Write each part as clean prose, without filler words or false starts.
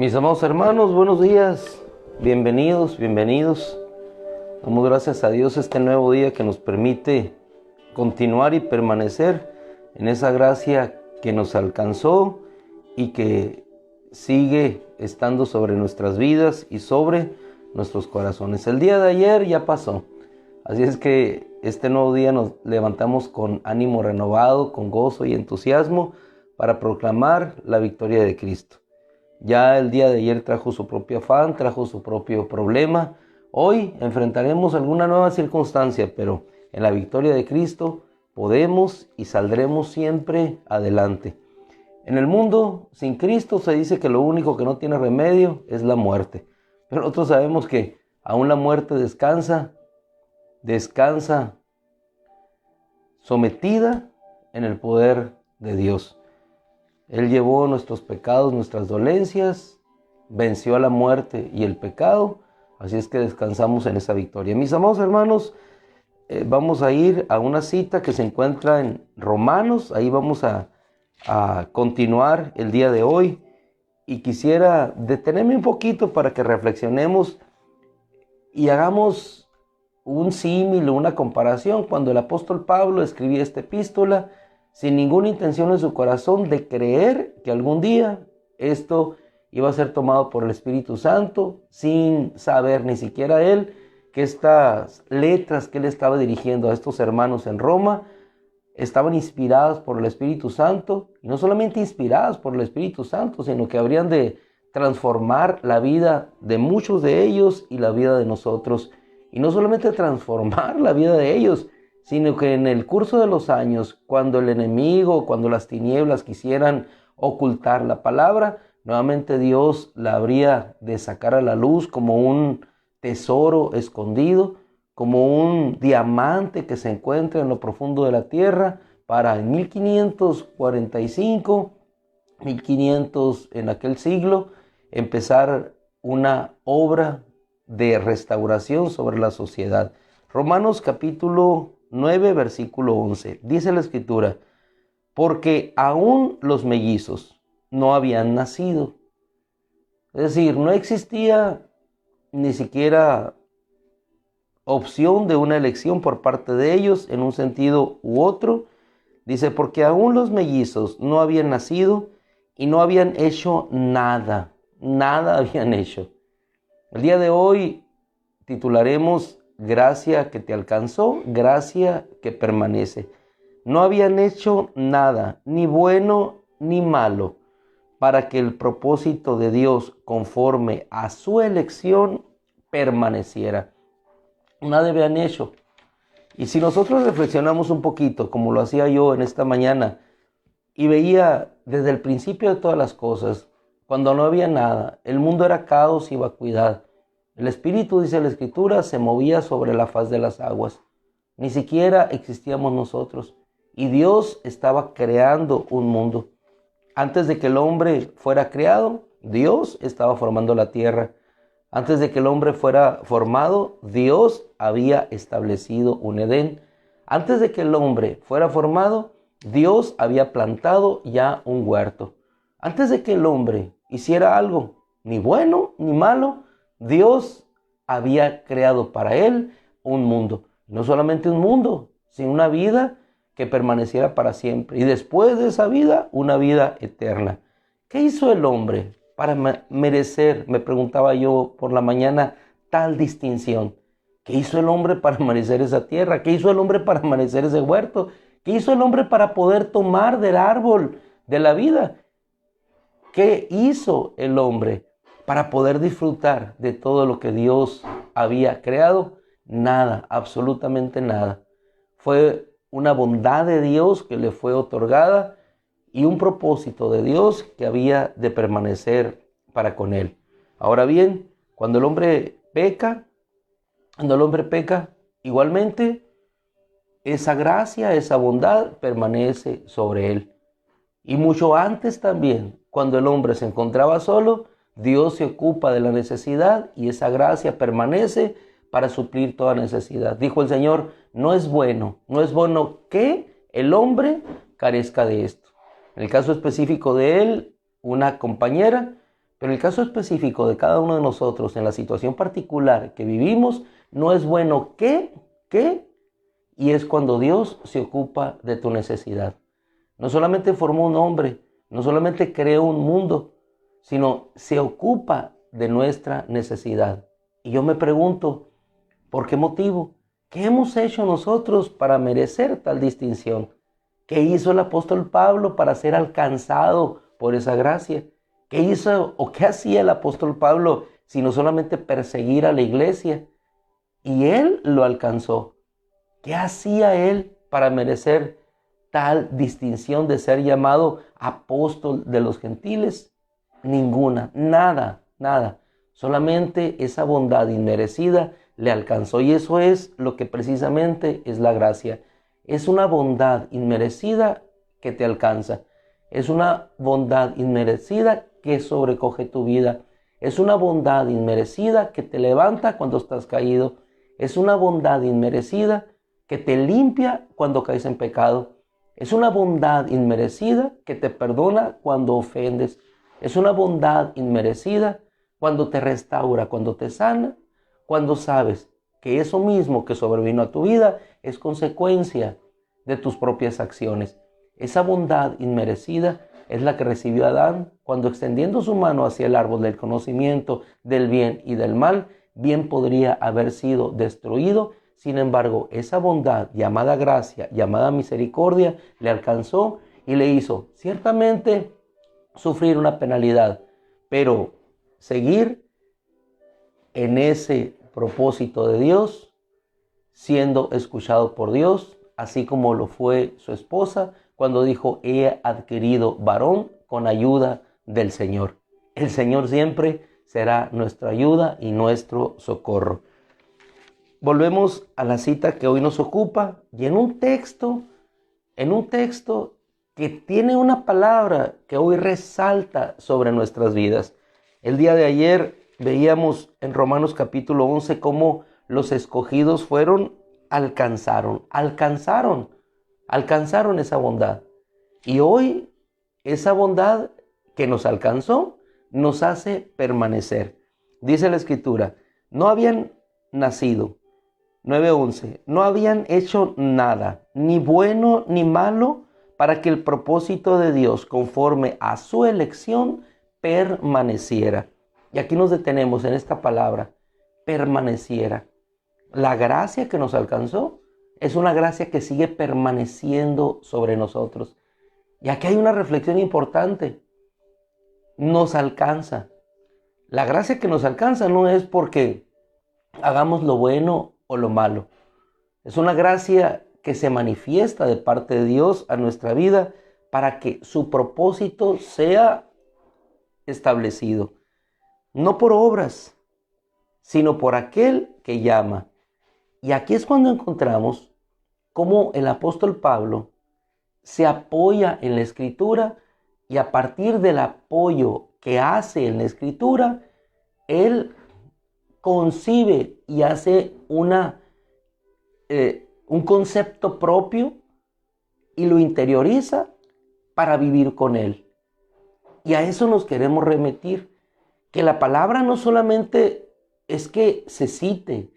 Mis amados hermanos, buenos días, bienvenidos. Damos gracias a Dios este nuevo día que nos permite continuar y permanecer en esa gracia que nos alcanzó y que sigue estando sobre nuestras vidas y sobre nuestros corazones. El día de ayer ya pasó, así es que este nuevo día nos levantamos con ánimo renovado, con gozo y entusiasmo para proclamar la victoria de Cristo. Ya el día de ayer trajo su propio afán, trajo su propio problema. Hoy enfrentaremos alguna nueva circunstancia, pero en la victoria de Cristo podemos y saldremos siempre adelante. En el mundo sin Cristo se dice que lo único que no tiene remedio es la muerte. Pero nosotros sabemos que aún la muerte descansa sometida en el poder de Dios. Él llevó nuestros pecados, nuestras dolencias, venció a la muerte y el pecado, así es que descansamos en esa victoria. Mis amados hermanos, vamos a ir a una cita que se encuentra en Romanos, ahí vamos a continuar el día de hoy, y quisiera detenerme un poquito para que reflexionemos y hagamos un símil o una comparación. Cuando el apóstol Pablo escribía esta epístola, sin ninguna intención en su corazón de creer que algún día esto iba a ser tomado por el Espíritu Santo, sin saber ni siquiera él que estas letras que él estaba dirigiendo a estos hermanos en Roma estaban inspiradas por el Espíritu Santo, y no solamente inspiradas por el Espíritu Santo, sino que habrían de transformar la vida de muchos de ellos y la vida de nosotros. Y no solamente transformar la vida de ellos, sino que en el curso de los años, cuando el enemigo, cuando las tinieblas quisieran ocultar la palabra, nuevamente Dios la habría de sacar a la luz como un tesoro escondido, como un diamante que se encuentra en lo profundo de la tierra, para en 1545, 1500 en aquel siglo, empezar una obra de restauración sobre la sociedad. Romanos capítulo 9, versículo 11. Dice la Escritura: porque aún los mellizos no habían nacido. Es decir, no existía ni siquiera opción de una elección por parte de ellos en un sentido u otro. Dice, porque aún los mellizos no habían nacido y no habían hecho nada. Nada habían hecho. El día de hoy titularemos gracia que te alcanzó, gracia que permanece. No habían hecho nada, ni bueno ni malo, para que el propósito de Dios conforme a su elección permaneciera. Nada habían hecho. Y si nosotros reflexionamos un poquito, como lo hacía yo en esta mañana, y veía desde el principio de todas las cosas, cuando no había nada, el mundo era caos y vacuidad. El Espíritu, dice la Escritura, se movía sobre la faz de las aguas. Ni siquiera existíamos nosotros. Y Dios estaba creando un mundo. Antes de que el hombre fuera creado, Dios estaba formando la tierra. Antes de que el hombre fuera formado, Dios había establecido un Edén. Antes de que el hombre fuera formado, Dios había plantado ya un huerto. Antes de que el hombre hiciera algo, ni bueno ni malo, Dios había creado para él un mundo. No solamente un mundo, sino una vida que permaneciera para siempre. Y después de esa vida, una vida eterna. ¿Qué hizo el hombre para merecer, me preguntaba yo por la mañana, tal distinción? ¿Qué hizo el hombre para merecer esa tierra? ¿Qué hizo el hombre para merecer ese huerto? ¿Qué hizo el hombre para poder tomar del árbol de la vida? ¿Qué hizo el hombre para poder disfrutar de todo lo que Dios había creado? Nada, absolutamente nada. Fue una bondad de Dios que le fue otorgada y un propósito de Dios que había de permanecer para con él. Ahora bien, cuando el hombre peca, igualmente esa gracia, esa bondad permanece sobre él. Y mucho antes también, cuando el hombre se encontraba solo, Dios se ocupa de la necesidad y esa gracia permanece para suplir toda necesidad. Dijo el Señor, no es bueno que el hombre carezca de esto. En el caso específico de él, una compañera, Pero el caso específico de cada uno de nosotros, en la situación particular que vivimos, no es bueno y es cuando Dios se ocupa de tu necesidad. No solamente formó un hombre, no solamente creó un mundo, sino se ocupa de nuestra necesidad. Y yo me pregunto, ¿por qué motivo? ¿Qué hemos hecho nosotros para merecer tal distinción? ¿Qué hizo el apóstol Pablo para ser alcanzado por esa gracia? ¿Qué hizo o qué hacía el apóstol Pablo sino solamente perseguir a la iglesia? Y él lo alcanzó. ¿Qué hacía él para merecer tal distinción de ser llamado apóstol de los gentiles? Ninguna, nada. Solamente esa bondad inmerecida le alcanzó. Y eso es lo que precisamente es la gracia. Es una bondad inmerecida que te alcanza. Es una bondad inmerecida que sobrecoge tu vida. Es una bondad inmerecida que te levanta cuando estás caído. Es una bondad inmerecida que te limpia cuando caes en pecado. Es una bondad inmerecida que te perdona cuando ofendes. Es una bondad inmerecida cuando te restaura, cuando te sana, cuando sabes que eso mismo que sobrevino a tu vida es consecuencia de tus propias acciones. Esa bondad inmerecida es la que recibió Adán cuando, extendiendo su mano hacia el árbol del conocimiento del bien y del mal, bien podría haber sido destruido. Sin embargo, esa bondad llamada gracia, llamada misericordia, le alcanzó y le hizo ciertamente sufrir una penalidad, pero seguir en ese propósito de Dios, siendo escuchado por Dios, así como lo fue su esposa cuando dijo: he adquirido varón con ayuda del Señor. El Señor siempre será nuestra ayuda y nuestro socorro. Volvemos a la cita que hoy nos ocupa y en un texto que tiene una palabra que hoy resalta sobre nuestras vidas. El día de ayer veíamos en Romanos capítulo 11 cómo los escogidos alcanzaron esa bondad. Y hoy esa bondad que nos alcanzó nos hace permanecer. Dice la Escritura: no habían nacido, 9:11, no habían hecho nada, ni bueno ni malo, para que el propósito de Dios, conforme a su elección, permaneciera. Y aquí nos detenemos en esta palabra, permaneciera. La gracia que nos alcanzó es una gracia que sigue permaneciendo sobre nosotros. Y aquí hay una reflexión importante. Nos alcanza. La gracia que nos alcanza no es porque hagamos lo bueno o lo malo. Es una gracia que se manifiesta de parte de Dios a nuestra vida para que su propósito sea establecido. No por obras, sino por aquel que llama. Y aquí es cuando encontramos cómo el apóstol Pablo se apoya en la Escritura y a partir del apoyo que hace en la Escritura, él concibe y hace un concepto propio y lo interioriza para vivir con él. Y a eso nos queremos remitir, que la palabra no solamente es que se cite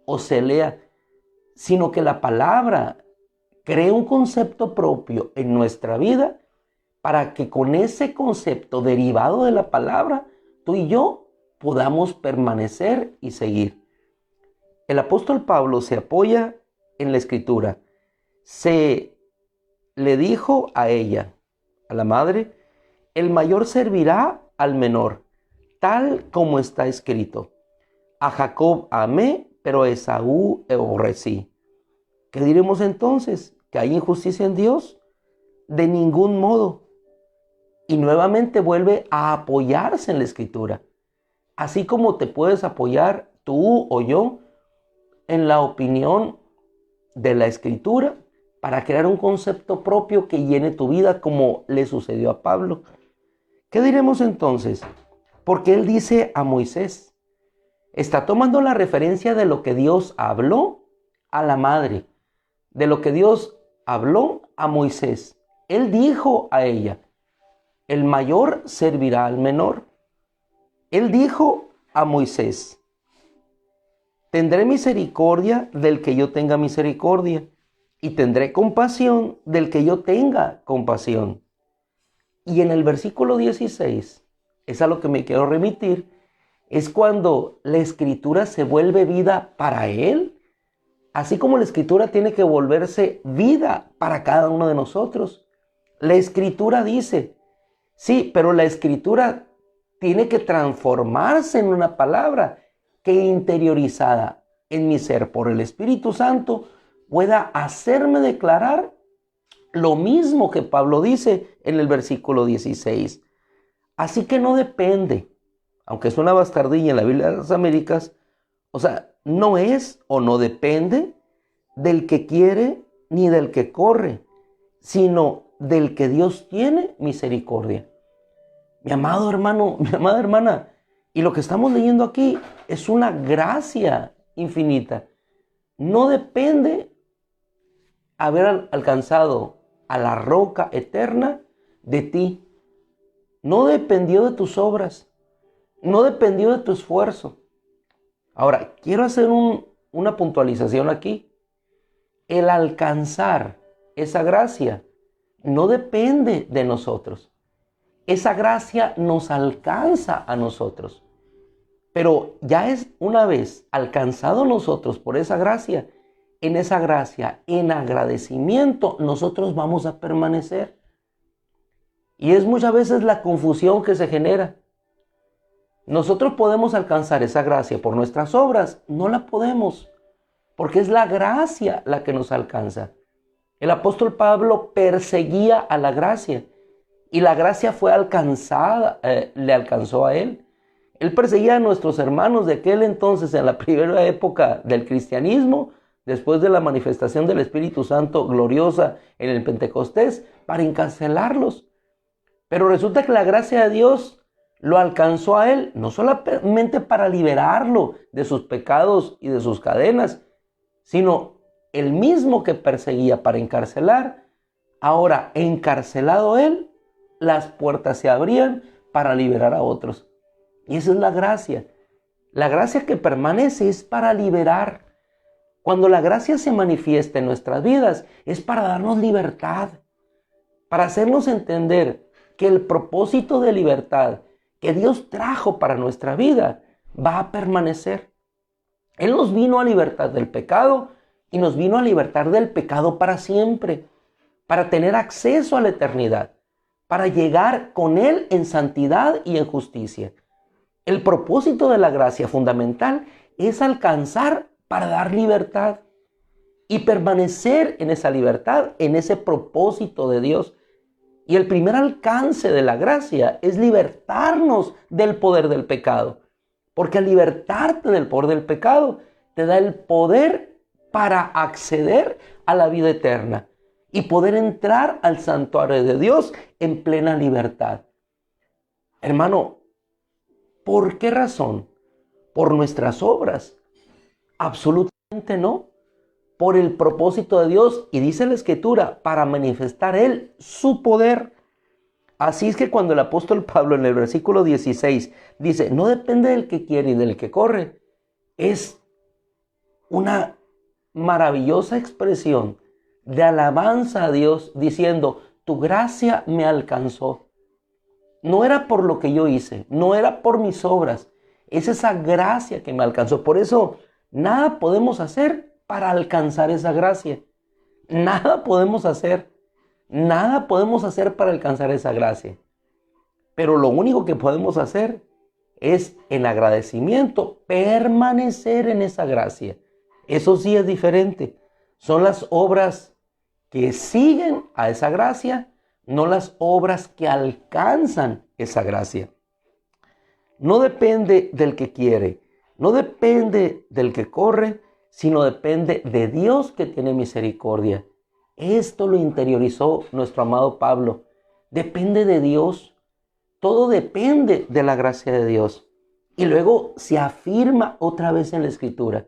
o se lea, sino que la palabra crea un concepto propio en nuestra vida para que con ese concepto derivado de la palabra, tú y yo podamos permanecer y seguir. El apóstol Pablo se apoya en la Escritura. Se le dijo a ella, a la madre: el mayor servirá al menor, tal como está escrito: a Jacob amé, pero a Esaú aborrecí. ¿Qué diremos entonces? ¿Que hay injusticia en Dios? De ningún modo. Y nuevamente vuelve a apoyarse en la Escritura. Así como te puedes apoyar tú o yo en la opinión de la Escritura para crear un concepto propio que llene tu vida, como le sucedió a Pablo. ¿Qué diremos entonces? Porque él dice a Moisés, está tomando la referencia de lo que Dios habló a la madre, de lo que Dios habló a Moisés. Él dijo a ella: el mayor servirá al menor. Él dijo a Moisés: tendré misericordia del que yo tenga misericordia, y tendré compasión del que yo tenga compasión. Y en el versículo 16, es a lo que me quiero remitir, es cuando la escritura se vuelve vida para él, así como la escritura tiene que volverse vida para cada uno de nosotros. La escritura dice, sí, pero la escritura tiene que transformarse en una palabra que interiorizada en mi ser por el Espíritu Santo pueda hacerme declarar lo mismo que Pablo dice en el versículo 16. Así que no depende, aunque es una bastardilla en la Biblia de las Américas, o sea, no es o no depende del que quiere ni del que corre, sino del que Dios tiene misericordia. Mi amado hermano, mi amada hermana, y lo que estamos leyendo aquí es una gracia infinita. No depende haber alcanzado a la roca eterna de ti. No dependió de tus obras, no dependió de tu esfuerzo. Ahora, quiero hacer una puntualización aquí. El alcanzar esa gracia no depende de nosotros. Esa gracia nos alcanza a nosotros. Pero ya es una vez alcanzado nosotros por esa gracia, en agradecimiento, nosotros vamos a permanecer. Y es muchas veces la confusión que se genera. Nosotros podemos alcanzar esa gracia por nuestras obras, no la podemos, porque es la gracia la que nos alcanza. El apóstol Pablo perseguía a la gracia y la gracia fue alcanzada, le alcanzó a él. Él perseguía a nuestros hermanos de aquel entonces, en la primera época del cristianismo, después de la manifestación del Espíritu Santo gloriosa en el Pentecostés, para encarcelarlos. Pero resulta que la gracia de Dios lo alcanzó a él, no solamente para liberarlo de sus pecados y de sus cadenas, sino el mismo que perseguía para encarcelar, ahora encarcelado él, las puertas se abrían para liberar a otros. Y esa es la gracia. La gracia que permanece es para liberar. Cuando la gracia se manifiesta en nuestras vidas, es para darnos libertad, para hacernos entender que el propósito de libertad que Dios trajo para nuestra vida va a permanecer. Él nos vino a libertar del pecado y nos vino a libertar del pecado para siempre, para tener acceso a la eternidad, para llegar con Él en santidad y en justicia. El propósito de la gracia fundamental es alcanzar para dar libertad y permanecer en esa libertad, en ese propósito de Dios. Y el primer alcance de la gracia es libertarnos del poder del pecado. Porque al libertarte del poder del pecado, te da el poder para acceder a la vida eterna y poder entrar al santuario de Dios en plena libertad. Hermano, ¿por qué razón? ¿Por nuestras obras? Absolutamente no. Por el propósito de Dios, y dice la Escritura, para manifestar Él su poder. Así es que cuando el apóstol Pablo en el versículo 16 dice, no depende del que quiere y del que corre, es una maravillosa expresión de alabanza a Dios diciendo, tu gracia me alcanzó. No era por lo que yo hice, no era por mis obras, es esa gracia que me alcanzó. Por eso, nada podemos hacer para alcanzar esa gracia. Nada podemos hacer para alcanzar esa gracia. Pero lo único que podemos hacer es, en agradecimiento, permanecer en esa gracia. Eso sí es diferente. Son las obras que siguen a esa gracia, no las obras que alcanzan esa gracia. No depende del que quiere, no depende del que corre, sino depende de Dios que tiene misericordia. Esto lo interiorizó nuestro amado Pablo. Depende de Dios. Todo depende de la gracia de Dios. Y luego se afirma otra vez en la Escritura.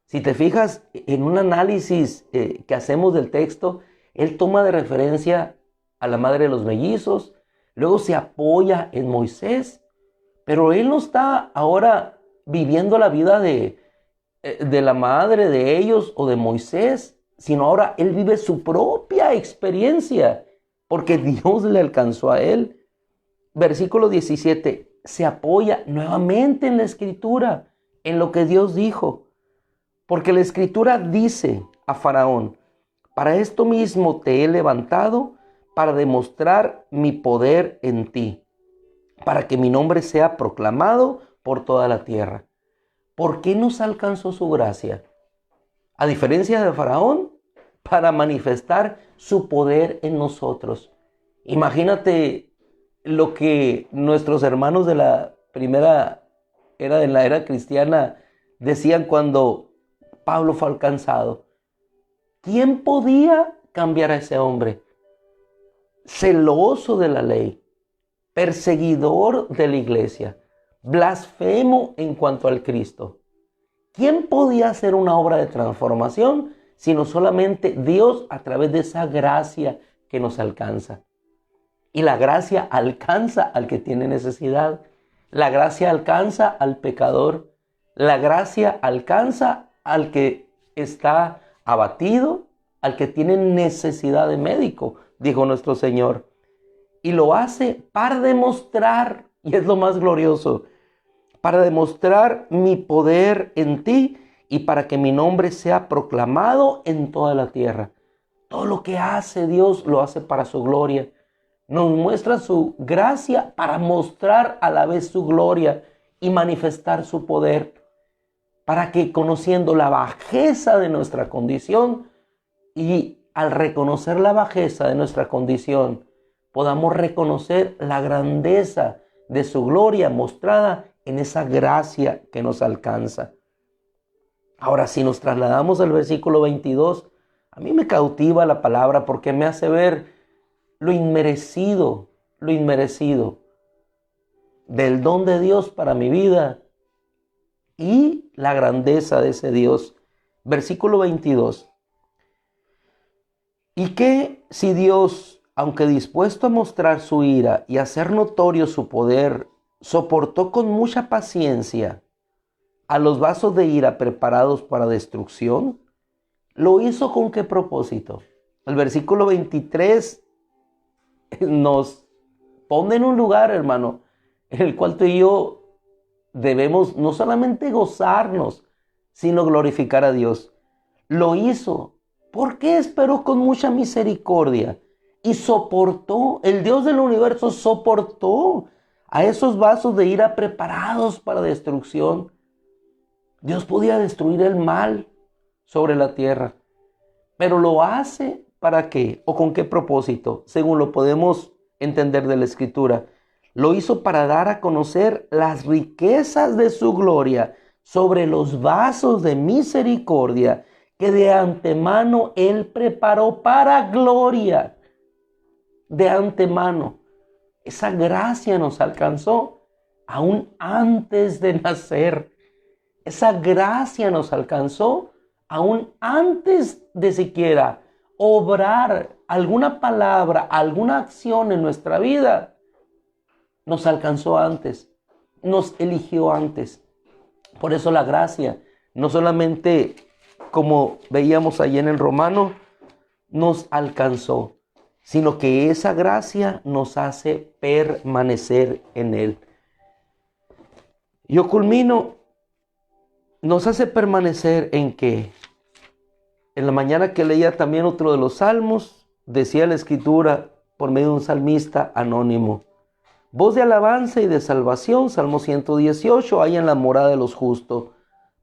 Si te fijas en un análisis que hacemos del texto, él toma de referencia a la madre de los mellizos, luego se apoya en Moisés, Pero él no está ahora viviendo la vida de la madre de ellos o de Moisés, sino ahora él vive su propia experiencia, porque Dios le alcanzó a él. Versículo 17, se apoya nuevamente en la Escritura, en lo que Dios dijo. Porque la Escritura dice a Faraón, para esto mismo te he levantado, para demostrar mi poder en ti, para que mi nombre sea proclamado por toda la tierra. ¿Por qué nos alcanzó su gracia? A diferencia de Faraón, para manifestar su poder en nosotros. Imagínate lo que nuestros hermanos de la primera era, de la era cristiana, decían cuando Pablo fue alcanzado. ¿Quién podía cambiar a ese hombre? Celoso de la ley, perseguidor de la iglesia, blasfemo en cuanto al Cristo. ¿Quién podía hacer una obra de transformación sino solamente Dios a través de esa gracia que nos alcanza? Y la gracia alcanza al que tiene necesidad. La gracia alcanza al pecador. La gracia alcanza al que está abatido, al que tiene necesidad de médico, dijo nuestro Señor. Y lo hace para demostrar, y es lo más glorioso, para demostrar mi poder en ti y para que mi nombre sea proclamado en toda la tierra. Todo lo que hace Dios lo hace para su gloria. Nos muestra su gracia para mostrar a la vez su gloria y manifestar su poder, para que conociendo la bajeza de nuestra condición y al reconocer la bajeza de nuestra condición, podamos reconocer la grandeza de su gloria mostrada en esa gracia que nos alcanza. Ahora, si nos trasladamos al versículo 22, a mí me cautiva la palabra porque me hace ver lo inmerecido del don de Dios para mi vida y la grandeza de ese Dios. Versículo 22. ¿Y qué si Dios, aunque dispuesto a mostrar su ira y hacer notorio su poder, soportó con mucha paciencia a los vasos de ira preparados para destrucción? ¿Lo hizo con qué propósito? El versículo 23 nos pone en un lugar, hermano, en el cual tú y yo debemos no solamente gozarnos, sino glorificar a Dios. Lo hizo porque esperó con mucha misericordia y soportó. El Dios del universo soportó a esos vasos de ira preparados para destrucción. Dios podía destruir el mal sobre la tierra, pero lo hace ¿para qué? ¿O con qué propósito? Según lo podemos entender de la Escritura. Lo hizo para dar a conocer las riquezas de su gloria sobre los vasos de misericordia que de antemano Él preparó para gloria. De antemano. Esa gracia nos alcanzó aún antes de nacer. Esa gracia nos alcanzó aún antes de siquiera obrar alguna palabra, alguna acción en nuestra vida. Nos alcanzó antes, nos eligió antes. Por eso la gracia, no solamente como veíamos allí en el Romano, nos alcanzó, sino que esa gracia nos hace permanecer en Él. Yo culmino, nos hace permanecer en que en la mañana que leía también otro de los salmos, decía la Escritura por medio de un salmista anónimo: voz de alabanza y de salvación, Salmo 118, hay en la morada de los justos.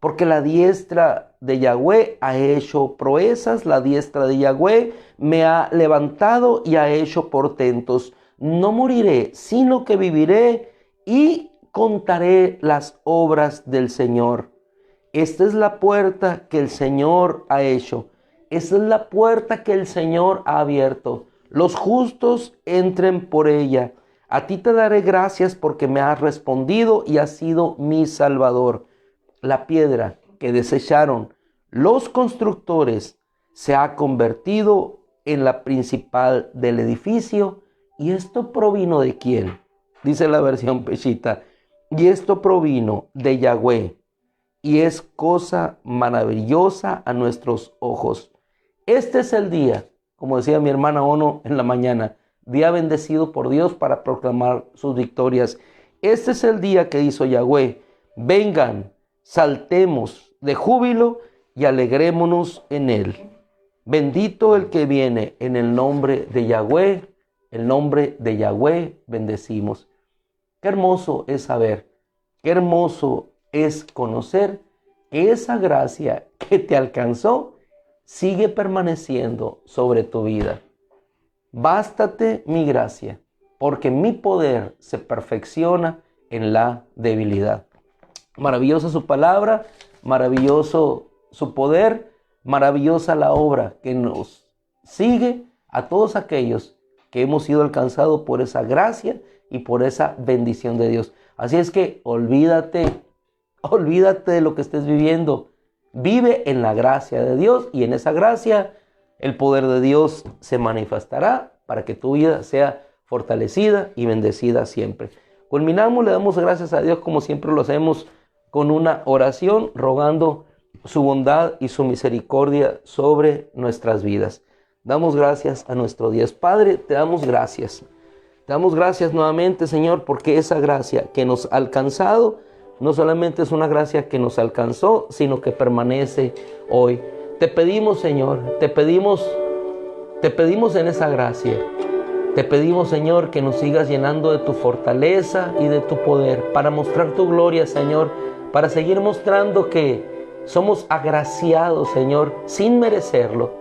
Porque la diestra de Yahweh ha hecho proezas, la diestra de Yahweh me ha levantado y ha hecho portentos. No moriré, sino que viviré y contaré las obras del Señor. Esta es la puerta que el Señor ha hecho. Esta es la puerta que el Señor ha abierto. Los justos entren por ella. A ti te daré gracias porque me has respondido y has sido mi Salvador. La piedra que desecharon los constructores se ha convertido en la principal del edificio. ¿Y esto provino de quién? Dice la versión Peshita. y esto provino de Yahweh, y es cosa maravillosa a nuestros ojos. Este es el día, como decía mi hermana Ono en la mañana, día bendecido por Dios para proclamar sus victorias. Este es el día que hizo Yahweh. Vengan, saltemos de júbilo y alegrémonos en él. Bendito el que viene en el nombre de Yahweh, el nombre de Yahweh bendecimos. Qué hermoso es saber, qué hermoso es conocer que esa gracia que te alcanzó sigue permaneciendo sobre tu vida. Bástate mi gracia, porque mi poder se perfecciona en la debilidad. Maravillosa su palabra, maravilloso su poder, maravillosa la obra que nos sigue a todos aquellos que hemos sido alcanzados por esa gracia y por esa bendición de Dios. Así es que olvídate de lo que estés viviendo. Vive en la gracia de Dios y en esa gracia el poder de Dios se manifestará para que tu vida sea fortalecida y bendecida siempre. Culminamos, le damos gracias a Dios como siempre lo hacemos con una oración rogando su bondad y su misericordia sobre nuestras vidas. Damos gracias a nuestro Dios. Padre, te damos gracias. Te damos gracias nuevamente, Señor, porque esa gracia que nos ha alcanzado no solamente es una gracia que nos alcanzó, sino que permanece hoy. Te pedimos, Señor, te pedimos en esa gracia. Te pedimos, Señor, que nos sigas llenando de tu fortaleza y de tu poder para mostrar tu gloria, Señor, para seguir mostrando que somos agraciados, Señor, sin merecerlo.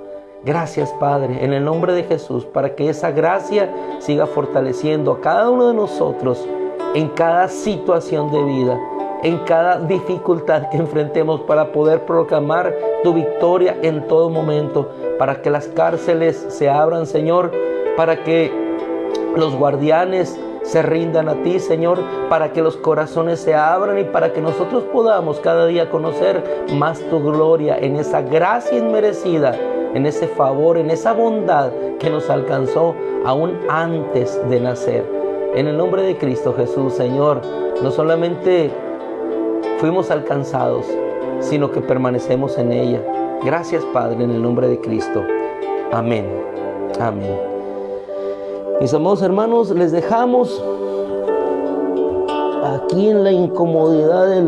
Gracias, Padre, en el nombre de Jesús, para que esa gracia siga fortaleciendo a cada uno de nosotros en cada situación de vida, en cada dificultad que enfrentemos, para poder proclamar tu victoria en todo momento, para que las cárceles se abran, Señor, para que los guardianes se rindan a ti, Señor, para que los corazones se abran y para que nosotros podamos cada día conocer más tu gloria en esa gracia inmerecida, en ese favor, en esa bondad que nos alcanzó aún antes de nacer. En el nombre de Cristo Jesús, Señor, no solamente fuimos alcanzados, sino que permanecemos en ella. Gracias, Padre, en el nombre de Cristo. Amén. Amén. Mis amados hermanos, les dejamos aquí en la incomodidad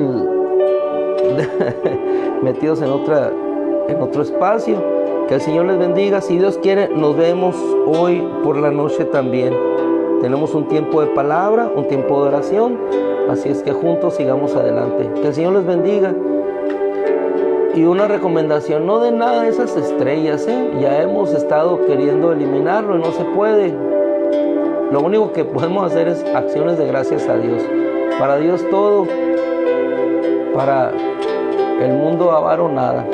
metidos en otro espacio. Que el Señor les bendiga. Si Dios quiere, nos vemos hoy por la noche también. Tenemos un tiempo de palabra, un tiempo de oración. Así es que juntos sigamos adelante. Que el Señor les bendiga. Y una recomendación, no de nada de esas estrellas, ya hemos estado queriendo eliminarlo y no se puede. Lo único que podemos hacer es acciones de gracias a Dios. Para Dios todo, para el mundo avaro nada.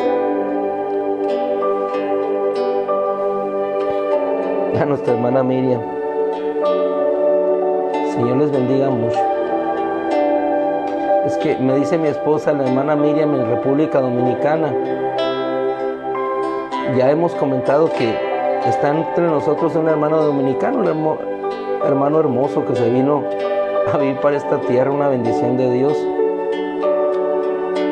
A nuestra hermana Miriam, Señor les bendiga mucho. Es que me dice mi esposa, la hermana Miriam, en República Dominicana. Ya hemos comentado que está entre nosotros un hermano dominicano, un hermano hermoso que se vino a vivir para esta tierra, una bendición de Dios.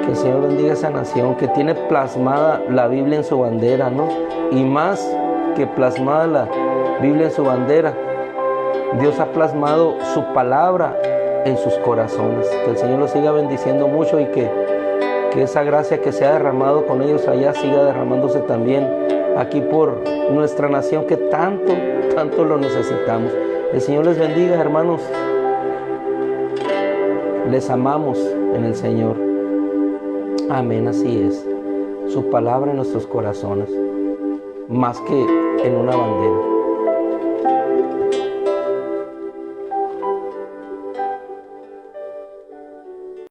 Que el Señor bendiga esa nación, que tiene plasmada la Biblia en su bandera, ¿no? Y más que plasmada la Biblia en su bandera, Dios ha plasmado su palabra en sus corazones. Que el Señor los siga bendiciendo mucho y que esa gracia que se ha derramado con ellos allá siga derramándose también aquí por nuestra nación, que tanto lo necesitamos. El Señor les bendiga, hermanos. Les amamos en el Señor. Amén, así es. Su palabra en nuestros corazones, más que en una bandera.